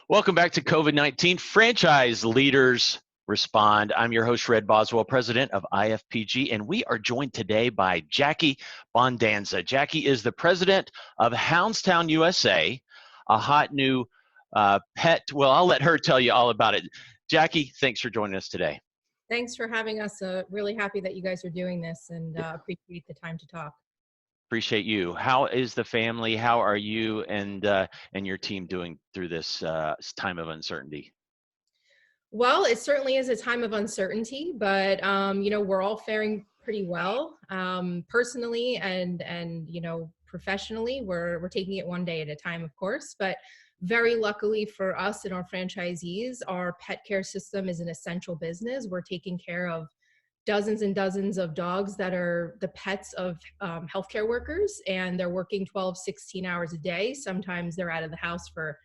Welcome back to COVID-19 Franchise Leaders Respond. I'm your host, Red Boswell, president of IFPG, and we are joined today by Jackie Bondanza. Jackie is the president of Hounds Town, USA, a hot new pet. Well, I'll let her tell you all about it. Jackie, thanks for joining us today. Thanks for having us. Really happy that you guys are doing this and appreciate the time to talk. Appreciate you. How is the family? How are you and your team doing through this time of uncertainty? Well, it certainly is a time of uncertainty, but we're all faring pretty well. Personally and professionally, we're taking it one day at a time, of course. But very luckily for us and our franchisees, our pet care system is an essential business. We're taking care of dozens and dozens of dogs that are the pets of healthcare workers, and they're working 12, 16 hours a day. Sometimes they're out of the house for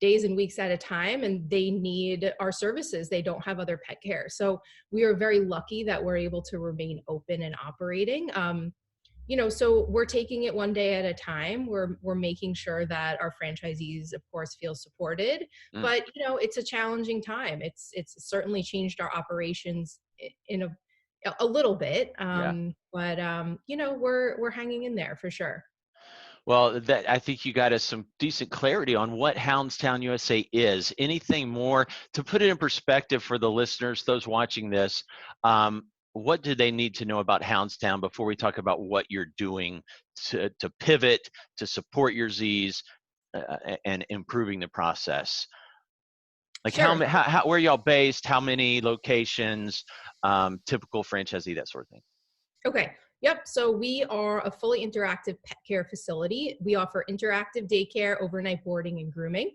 days and weeks at a time, and they need our services. They don't have other pet care. So we are very lucky that we're able to remain open and operating. So we're taking it one day at a time. We're making sure that our franchisees, of course, feel supported. But it's a challenging time. It's certainly changed our operations in a little bit. But we're hanging in there for sure. Well, I think you got us some decent clarity on what Hounds Town USA is. Anything more to put it in perspective for the listeners, those watching this? What do they need to know about Hounds Town before we talk about what you're doing to pivot, to support your Z's, and improving the process? Like Sure. where are y'all based? How many locations? Typical franchisee, that sort of thing. Okay. Yep. So we are a fully interactive pet care facility. We offer interactive daycare, overnight boarding, and grooming.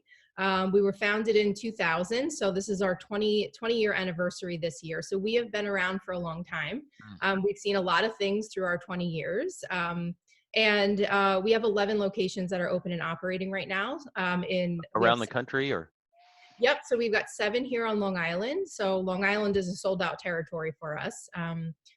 We were founded in 2000. So this is our 20-year anniversary this year. So we have been around for a long time. We've seen a lot of things through our 20 years. And we have 11 locations that are open and operating right now. Around the country, or? Yep. So we've got 7 here on Long Island. So Long Island is a sold out territory for us.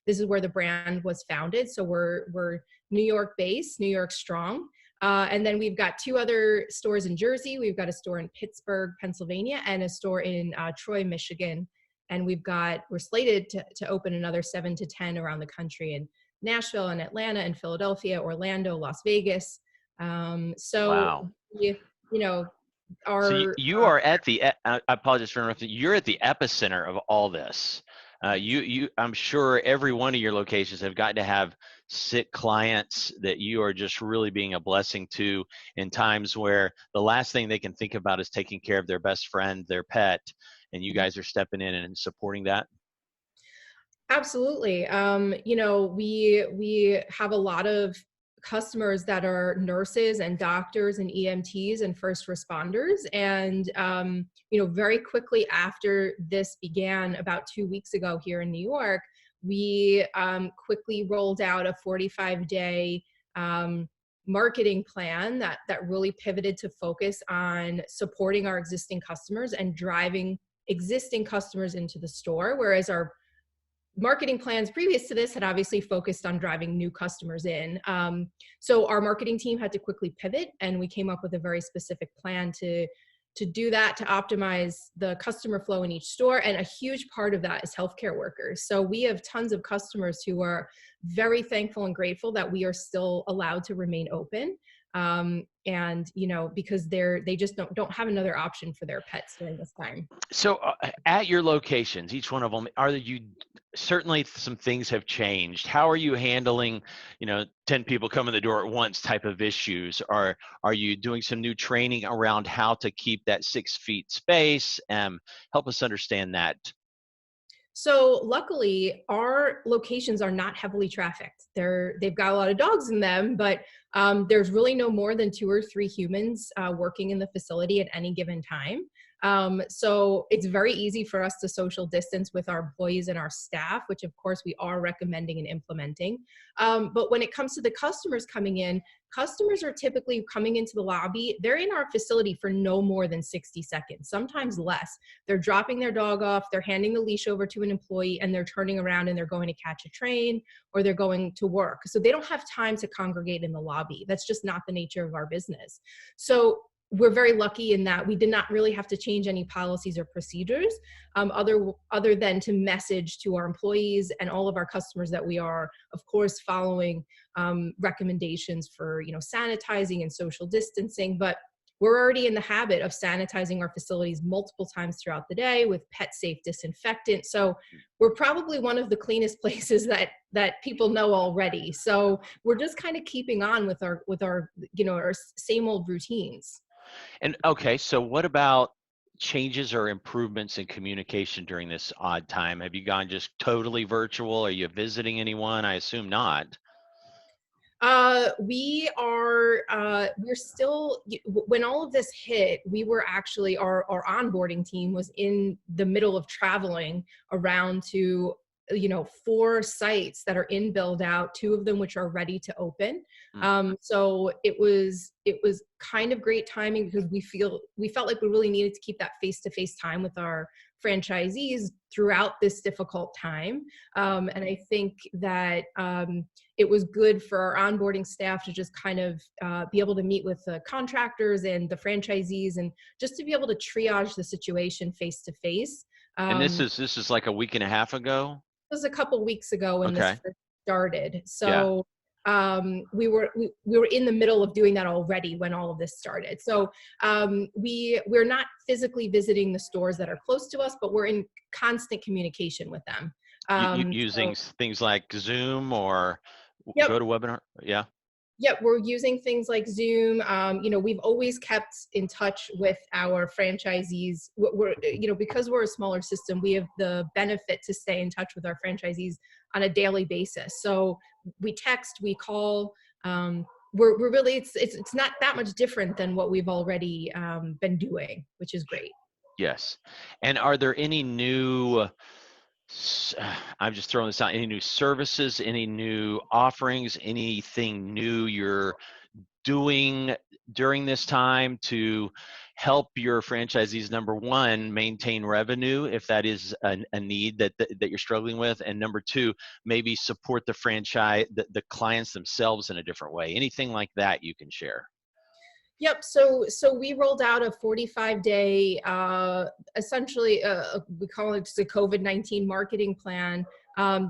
This is where the brand was founded. So we're New York based, New York strong. And then we've got 2 other stores in Jersey. We've got a store in Pittsburgh, Pennsylvania, and a store in Troy, Michigan. And we're slated to open another 7 to 10 around the country in Nashville and Atlanta and Philadelphia, Orlando, Las Vegas. Wow. So you are at the, I apologize for interrupting, you're at the epicenter of all this. I'm sure every one of your locations have got to have sick clients that you are just really being a blessing to in times where the last thing they can think about is taking care of their best friend, their pet, and you guys are stepping in and supporting that. Absolutely. We have a lot of customers that are nurses and doctors and EMTs and first responders. And, very quickly after this began about 2 weeks ago here in New York, we quickly rolled out a 45-day marketing plan that really pivoted to focus on supporting our existing customers and driving existing customers into the store, whereas our marketing plans previous to this had obviously focused on driving new customers in. So our marketing team had to quickly pivot, and we came up with a very specific plan to do that, to optimize the customer flow in each store. And a huge part of that is healthcare workers. So we have tons of customers who are very thankful and grateful that we are still allowed to remain open. Because they just don't have another option for their pets during this time. So at your locations, each one of them, certainly some things have changed. How are you handling, 10 people come in the door at once type of issues? Are you doing some new training around how to keep that 6 feet space? Help us understand that. So luckily, our locations are not heavily trafficked. They've got a lot of dogs in them, but there's really no more than 2 or 3 humans working in the facility at any given time. So it's very easy for us to social distance with our employees and our staff, which of course we are recommending and implementing. But when it comes to the customers coming in, customers are typically coming into the lobby. They're in our facility for no more than 60 seconds, sometimes less. They're dropping their dog off, they're handing the leash over to an employee, and they're turning around and they're going to catch a train or they're going to work. So they don't have time to congregate in the lobby. That's just not the nature of our business. So we're very lucky in that we did not really have to change any policies or procedures, other than to message to our employees and all of our customers that we are, of course, following recommendations for, sanitizing and social distancing. But we're already in the habit of sanitizing our facilities multiple times throughout the day with pet safe disinfectant. So we're probably one of the cleanest places that people know already. So we're just kind of keeping on with our our same old routines. And okay, so what about changes or improvements in communication during this odd time? Have you gone just totally virtual? Are you visiting anyone? I assume not. We're still, when all of this hit, we were actually, our onboarding team was in the middle of traveling around to, 4 sites that are in build out, 2 of them which are ready to open. Mm. So it was kind of great timing because we felt like we really needed to keep that face-to-face time with our franchisees throughout this difficult time. And I think that it was good for our onboarding staff to just kind of be able to meet with the contractors and the franchisees and just to be able to triage the situation face to face. And Um, this is like a week and a half ago? It was a couple weeks ago when this Okay. first started. Yeah. So we were in the middle of doing that already when all of this started. So we're not physically visiting the stores that are close to us, but we're in constant communication with them. Using things like Zoom or Yep. go to webinar? Yeah. Yep, we're using things like Zoom. We've always kept in touch with our franchisees. Because we're a smaller system, we have the benefit to stay in touch with our franchisees on a daily basis. So we text, we call. We're really, it's not that much different than what we've already been doing, which is great. Yes. And are there any new I'm just throwing this out, any new services, any new offerings, anything new you're doing during this time to help your franchisees, number one, maintain revenue if that is a need that you're struggling with, and number two, maybe support the the clients themselves in a different way? Anything like that you can share? Yep. So we rolled out a 45-day, essentially, we call it just a COVID-19 marketing plan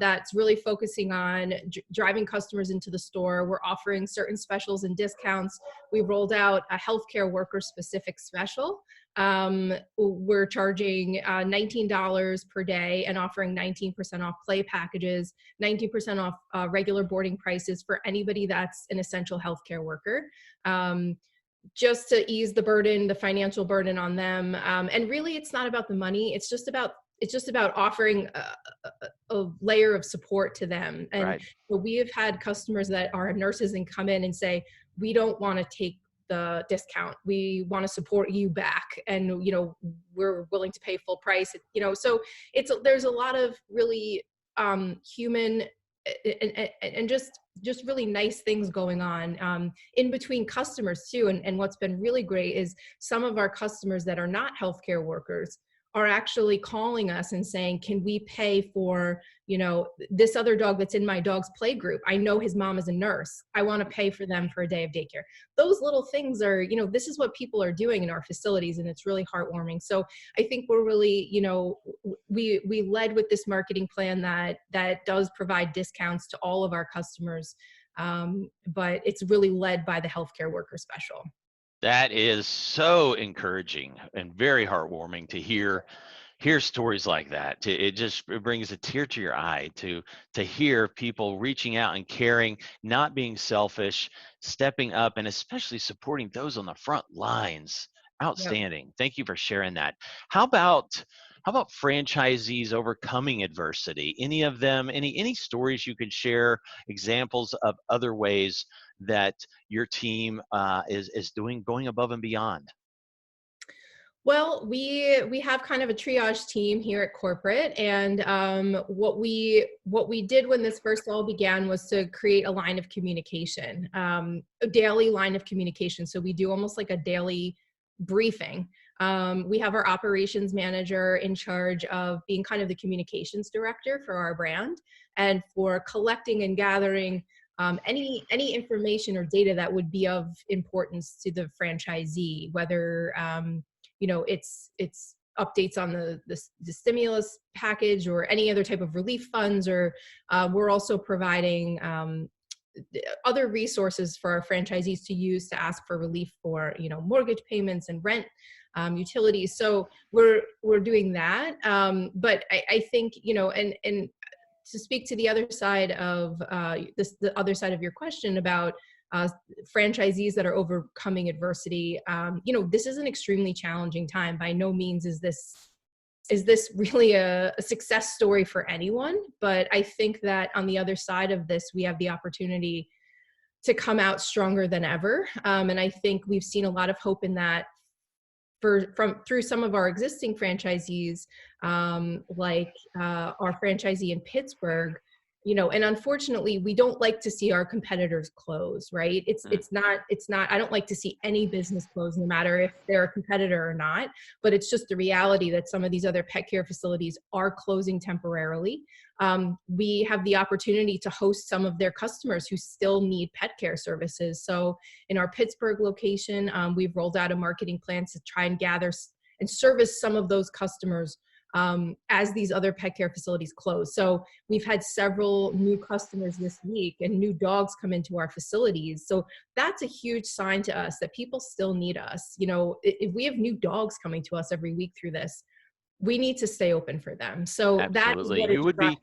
that's really focusing on driving customers into the store. We're offering certain specials and discounts. We rolled out a healthcare worker specific special. We're charging $19 per day and offering 19% off play packages, 19% off regular boarding prices for anybody that's an essential healthcare worker. Just to ease the burden, the financial burden on them. And really, it's not about the money. It's just about offering a layer of support to them. And Right. we have had customers that are nurses and come in and say, we don't want to take the discount. We want to support you back. And, we're willing to pay full price, so there's a lot of really human and just really nice things going on in between customers too. And what's been really great is some of our customers that are not healthcare workers are actually calling us and saying, can we pay for, this other dog that's in my dog's play group? I know his mom is a nurse. I want to pay for them for a day of daycare. Those little things are, this is what people are doing in our facilities, and it's really heartwarming. So I think we're really, we led with this marketing plan that does provide discounts to all of our customers. But it's really led by the healthcare worker special. That is so encouraging and very heartwarming to hear stories like that. It brings a tear to your eye to hear people reaching out and caring, not being selfish, stepping up, and especially supporting those on the front lines. Yep. Outstanding. Thank you for sharing that. How about franchisees overcoming adversity? Any of them, any stories you could share, examples of other ways that your team is going above and beyond? Well, we have kind of a triage team here at corporate, and what we did when this first all began was to create a line of communication, a daily line of communication. So we do almost like a daily briefing. We have our operations manager in charge of being kind of the communications director for our brand and for collecting and gathering any information or data that would be of importance to the franchisee, whether it's updates on the stimulus package or any other type of relief funds, or we're also providing other resources for our franchisees to use to ask for relief for mortgage payments and rent, utilities. So we're doing that. But I think and to speak to the other side of the other side of your question about franchisees that are overcoming adversity, this is an extremely challenging time. By no means is this really a success story for anyone, but I think that on the other side of this, we have the opportunity to come out stronger than ever. And I think we've seen a lot of hope in that through some of our existing franchisees, like our franchisee in Pittsburgh. And unfortunately, we don't like to see our competitors close, right? It's not, I don't like to see any business close, no matter if they're a competitor or not, but it's just the reality that some of these other pet care facilities are closing temporarily. We have the opportunity to host some of their customers who still need pet care services. So in our Pittsburgh location, we've rolled out a marketing plan to try and gather and service some of those customers as these other pet care facilities close. So we've had several new customers this week and new dogs come into our facilities. So that's a huge sign to us that people still need us. If we have new dogs coming to us every week through this, we need to stay open for them. So that is Absolutely. what it's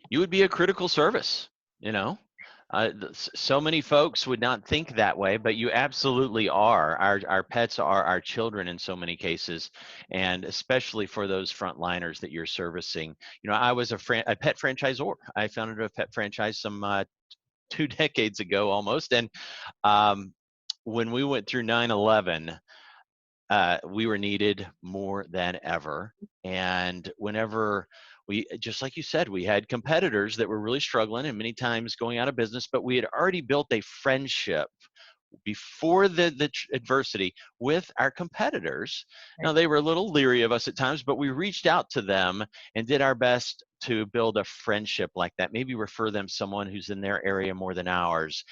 You would be a critical service, you know. So many folks would not think that way, but you absolutely are. Our pets are our children in so many cases, and especially for those frontliners that you're servicing. I was a pet franchisor. I founded a pet franchise some 2 decades ago almost, and when we went through 9/11, we were needed more than ever. And whenever just like you said, we had competitors that were really struggling and many times going out of business, but we had already built a friendship before the adversity with our competitors. Now, they were a little leery of us at times, but we reached out to them and did our best to build a friendship like that, maybe refer them someone who's in their area more than ours.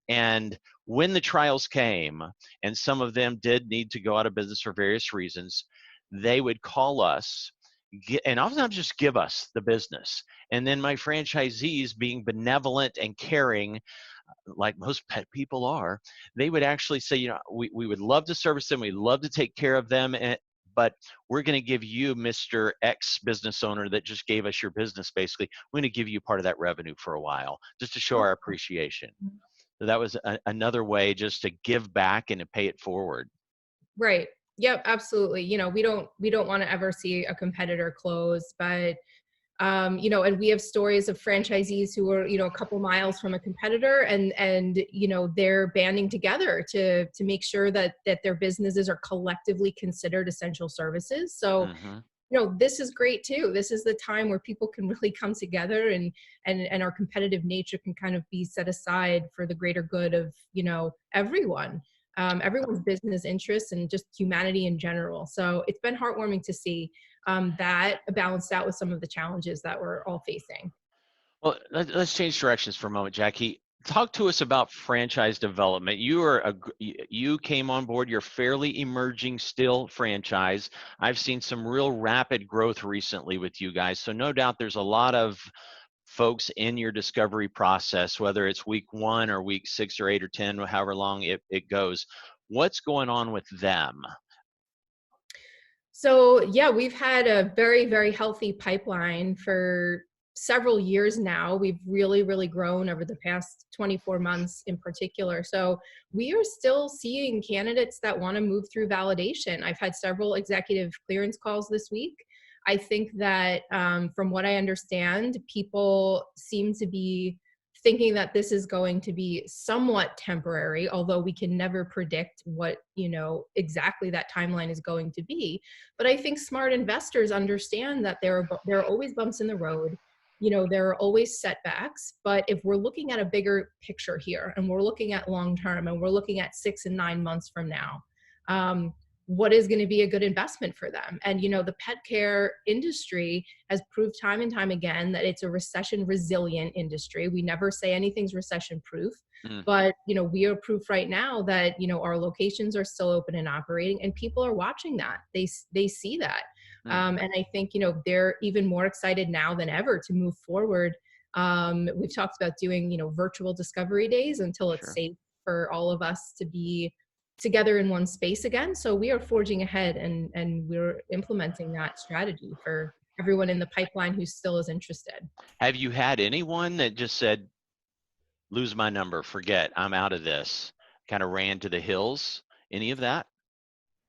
And when the trials came, and some of them did need to go out of business for various reasons, they would call us and oftentimes just give us the business. And then my franchisees, being benevolent and caring, like most pet people are, they would actually say, we would love to service them, we'd love to take care of them, but we're going to give you, Mr. X business owner that just gave us your business, basically, we're going to give you part of that revenue for a while, just to show our appreciation. So that was another way just to give back and to pay it forward. Right. Yep, absolutely. We don't want to ever see a competitor close, but and we have stories of franchisees who are, a couple miles from a competitor, and they're banding together to make sure that their businesses are collectively considered essential services. So, this is great too. This is the time where people can really come together, and our competitive nature can kind of be set aside for the greater good of, everyone. Everyone's business interests and just humanity in general. So it's been heartwarming to see that balanced out with some of the challenges that we're all facing. Well, let's change directions for a moment, Jackie. Talk to us about franchise development. You came on board. You're fairly emerging still franchise. I've seen some real rapid growth recently with you guys. So no doubt there's a lot of folks in your discovery process, whether it's week 1 or week 6 or 8 or 10, however long it goes. What's going on with them? So yeah, we've had a very, very healthy pipeline for several years now. We've really, really grown over the past 24 months in particular. So we are still seeing candidates that want to move through validation. I've had several executive clearance calls this week. I think that from what I understand, people seem to be thinking that this is going to be somewhat temporary, although we can never predict what, exactly that timeline is going to be. But I think smart investors understand that there are always bumps in the road. There are always setbacks, but if we're looking at a bigger picture here, and we're looking at long term, and we're looking at 6 and 9 months from now, what is going to be a good investment for them. And, you know, the pet care industry has proved time and time again that it's a recession resilient industry. We never say anything's recession proof, Mm, but, you know, we are proof right now that, you know, our locations are still open and operating, and people are watching that. They see that. mm, And I think, you know, they're even more excited now than ever to move forward. We've talked about doing, you know, virtual discovery days until it's sure. safe for all of us to be together in one space again. So we are forging ahead, and we're implementing that strategy for everyone in the pipeline who still is interested. Have you had anyone that just said, lose my number, forget, I'm out of this, kind of ran to the hills? Any of that?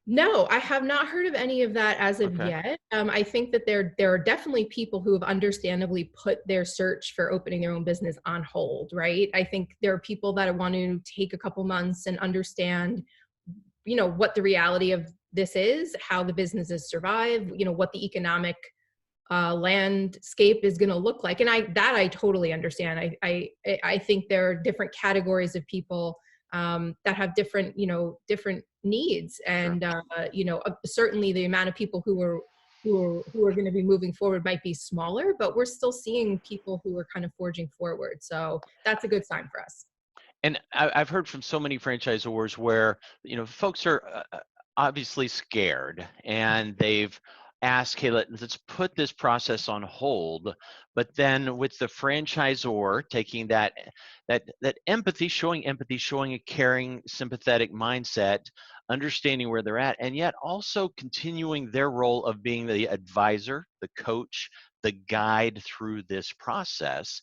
No, I have not heard of any of that as of Okay. yet. I think that there are definitely people who have understandably put their search for opening their own business on hold, right? I think there are people that want to take a couple months and understand, you know, what the reality of this is, how the businesses survive, you know, what the economic landscape is going to look like. And I totally understand. I think there are different categories of people that have different, you know, different needs. Sure. And you know, certainly the amount of people who are going to be moving forward might be smaller, but we're still seeing people who are kind of forging forward. So that's a good sign for us. And I've heard from so many franchisors where, you know, folks are obviously scared and they've asked, hey, let's put this process on hold. But then with the franchisor taking that empathy, showing a caring, sympathetic mindset, understanding where they're at, and yet also continuing their role of being the advisor, the coach, the guide through this process.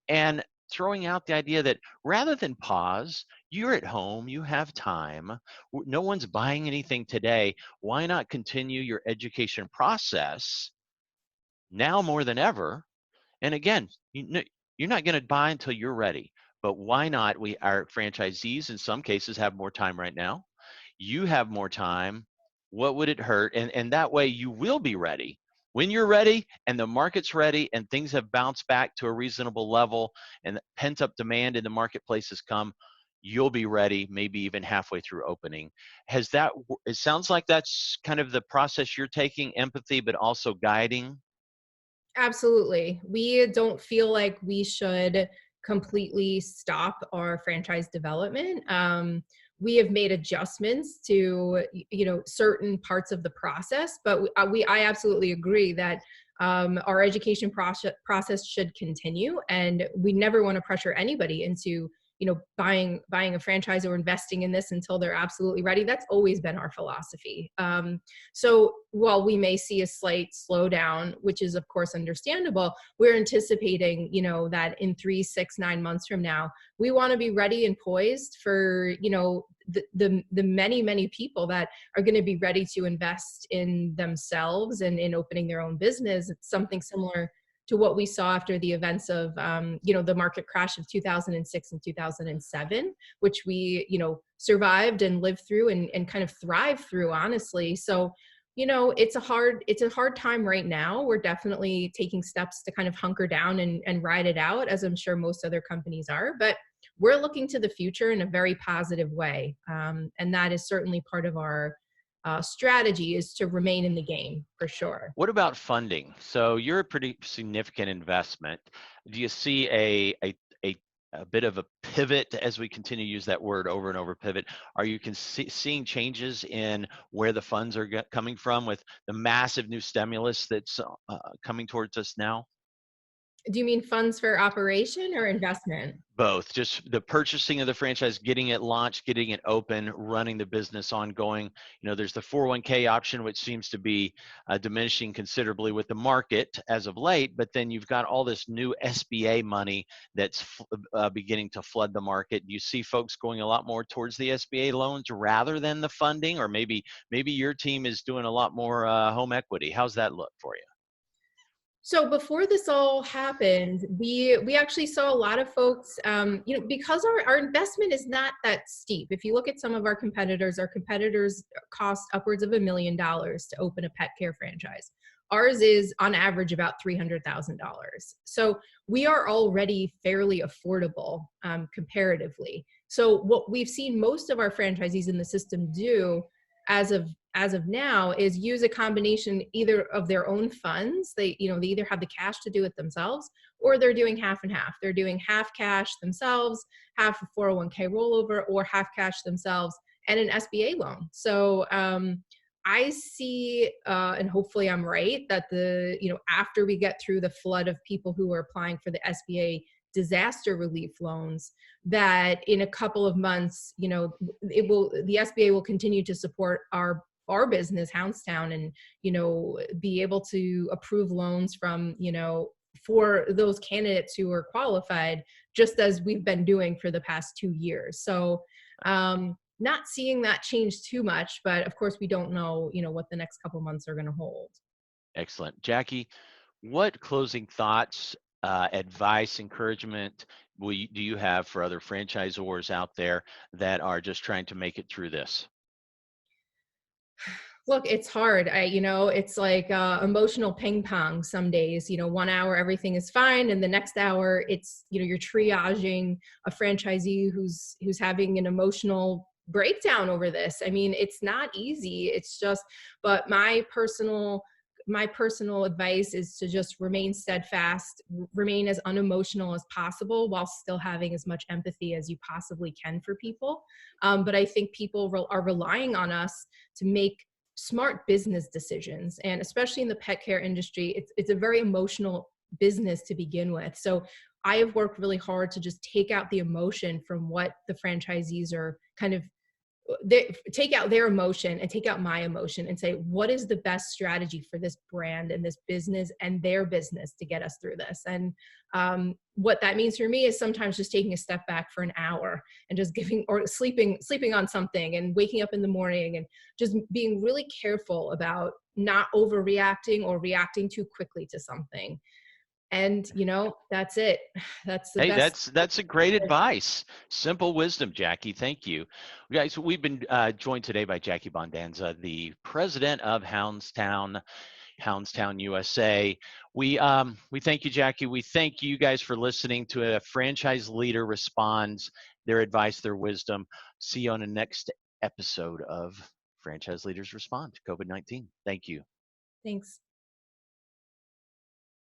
And throwing out the idea that rather than pause, you're at home, you have time, no one's buying anything today. Why not continue your education process now more than ever? And again, you're not going to buy until you're ready. But why not? Our franchisees in some cases have more time right now. You have more time. What would it hurt? And that way you will be ready. When you're ready and the market's ready and things have bounced back to a reasonable level and pent up demand in the marketplace has come, you'll be ready, maybe even halfway through opening. It sounds like that's kind of the process you're taking, empathy, but also guiding. Absolutely. We don't feel like we should completely stop our franchise development. We have made adjustments to, you know, certain parts of the process, but I absolutely agree that our education process should continue, and we never want to pressure anybody into, you know, buying a franchise or investing in this until they're absolutely ready. That's always been our philosophy. So while we may see a slight slowdown, which is of course understandable, we're anticipating, you know, that in 3, 6, 9 months from now, we want to be ready and poised for, you know, the many people that are going to be ready to invest in themselves and in opening their own business. It's something similar to what we saw after the events of, you know, the market crash of 2006 and 2007, which we, you know, survived and lived through and kind of thrived through, honestly. So, you know, it's a hard time right now. We're definitely taking steps to kind of hunker down and ride it out, as I'm sure most other companies are. But we're looking to the future in a very positive way. And that is certainly part of our strategy, is to remain in the game for sure. What about funding? So you're a pretty significant investment. Do you see a, a bit of a pivot as we continue to use that word over and over, pivot? Are you seeing changes in where the funds are coming from with the massive new stimulus that's coming towards us now? Do you mean funds for operation or investment? Both, just the purchasing of the franchise, getting it launched, getting it open, running the business ongoing. You know, there's the 401k option, which seems to be diminishing considerably with the market as of late, but then you've got all this new SBA money that's beginning to flood the market. You see folks going a lot more towards the SBA loans rather than the funding, or maybe your team is doing a lot more home equity. How's that look for you? So before this all happened, we actually saw a lot of folks, you know, because our investment is not that steep. If you look at some of our competitors cost upwards of $1 million to open a pet care franchise. Ours is on average about $300,000. So we are already fairly affordable comparatively. So what we've seen most of our franchisees in the system do as of as of now is use a combination either of their own funds. They either have the cash to do it themselves, or they're doing half and half. They're doing half cash themselves, half a 401k rollover, or half cash themselves and an SBA loan. So I see, and hopefully I'm right, that after we get through the flood of people who are applying for the SBA disaster relief loans, that in a couple of months, the SBA will continue to support our business, Hounds Town, and be able to approve loans from for those candidates who are qualified, just as we've been doing for the past 2 years. So not seeing that change too much, but of course we don't know what the next couple months are going to hold. Excellent. Jackie, what closing thoughts, advice, encouragement do you have for other franchisors out there that are just trying to make it through this? Look, it's hard. It's like emotional ping pong some days. 1 hour everything is fine, and the next hour it's you're triaging a franchisee who's having an emotional breakdown over this. I mean, it's not easy. It's just, but my personal advice is to just remain steadfast, remain as unemotional as possible while still having as much empathy as you possibly can for people. But I think people are relying on us to make smart business decisions, and especially in the pet care industry, it's a very emotional business to begin with. So I have worked really hard to just take out the emotion from what the franchisees are kind of they take out their emotion and take out my emotion and say, what is the best strategy for this brand and this business and their business to get us through this? And what that means for me is sometimes just taking a step back for an hour and just giving or sleeping on something and waking up in the morning and just being really careful about not overreacting or reacting too quickly to something. And that's it. That's the Hey, best. that's a great advice. Simple wisdom, Jackie. Thank you. Guys, we've been joined today by Jackie Bondanza, the president of Hounds Town, USA. We thank you, Jackie. We thank you guys for listening to a franchise leader responds, their advice, their wisdom. See you on the next episode of Franchise Leaders Respond to COVID-19. Thank you. Thanks.